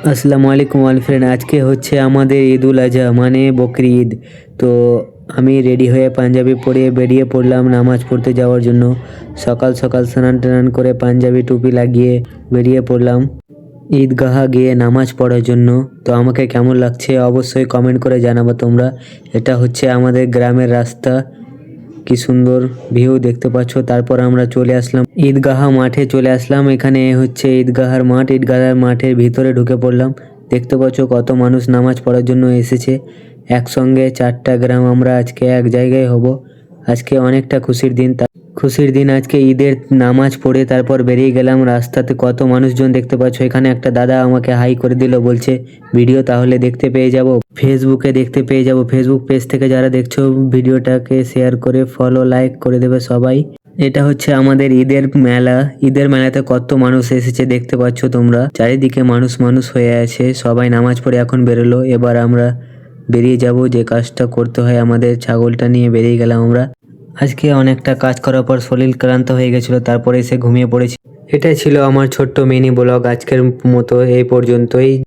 আসসালামু আলাইকুম all friend, আজকে হচ্ছে আমাদের ঈদুল আজহা মানে বকরি ঈদ। তো আমি রেডি হয়ে পাঞ্জাবি পরে বেরিয়ে পড়লাম নামাজ পড়তে যাওয়ার জন্য। সকাল সকাল স্নান টান করে পাঞ্জাবি টুপি লাগিয়ে বেরিয়ে পড়লাম ঈদগাহ গিয়ে নামাজ পড়ার জন্য। তো আমাকে কেমন লাগছে অবশ্যই কমেন্ট করে জানাবো তোমরা। এটা হচ্ছে আমাদের গ্রামের রাস্তা, কি সুন্দর ভিউ দেখতে পাচ্ছ। তারপর আমরা চলে আসলাম ঈদগাহ মাঠে, চলে আসলাম। এখানে হচ্ছে ঈদগাহের মাঠ, ঈদগাহের মাঠের ভিতরে ঢুকে পড়লাম। দেখতে পাচ্ছ কত মানুষ নামাজ পড়ার জন্য এসেছে। একসঙ্গে 4টা গ্রাম আমরা আজকে এক জায়গায় হব। আজকে অনেকটা খুশির দিন, খুশির দিন আজকে। ঈদের নামাজ পড়ে তারপর বেরিয়ে গেলাম। রাস্তাতে কত মানুষজন দেখতে পাচ্ছ। এখানে একটা দাদা আমাকে হাই করে দিল, বলছে ভিডিও তাহলে দেখতে পেয়ে যাব, ফেসবুকে দেখতে পেয়ে যাব। ফেসবুক পেজ থেকে যারা দেখছো ভিডিওটাকে শেয়ার করে ফলো লাইক করে দেবে সবাই। এটা হচ্ছে আমাদের ঈদের মেলা। ঈদের মেলাতে কত মানুষ এসেছে দেখতে পাচ্ছ তোমরা। চারিদিকে মানুষ মানুষ হয়ে আছে। সবাই নামাজ পড়ে এখন বেরোলো। এবার আমরা বেরিয়ে যাব, যে কাজটা করতে হয় আমাদের। ছাগলটা নিয়ে বেরিয়ে গেলাম আমরা। আজকে অনেকটা কাজ করার পর শরীর ক্লান্ত হয়ে গেছিলো, তারপরে এসে ঘুমিয়ে পড়েছি। এটাই ছিল আমার ছোট্ট মিনি ব্লগ আজকের মতো, এই পর্যন্তই।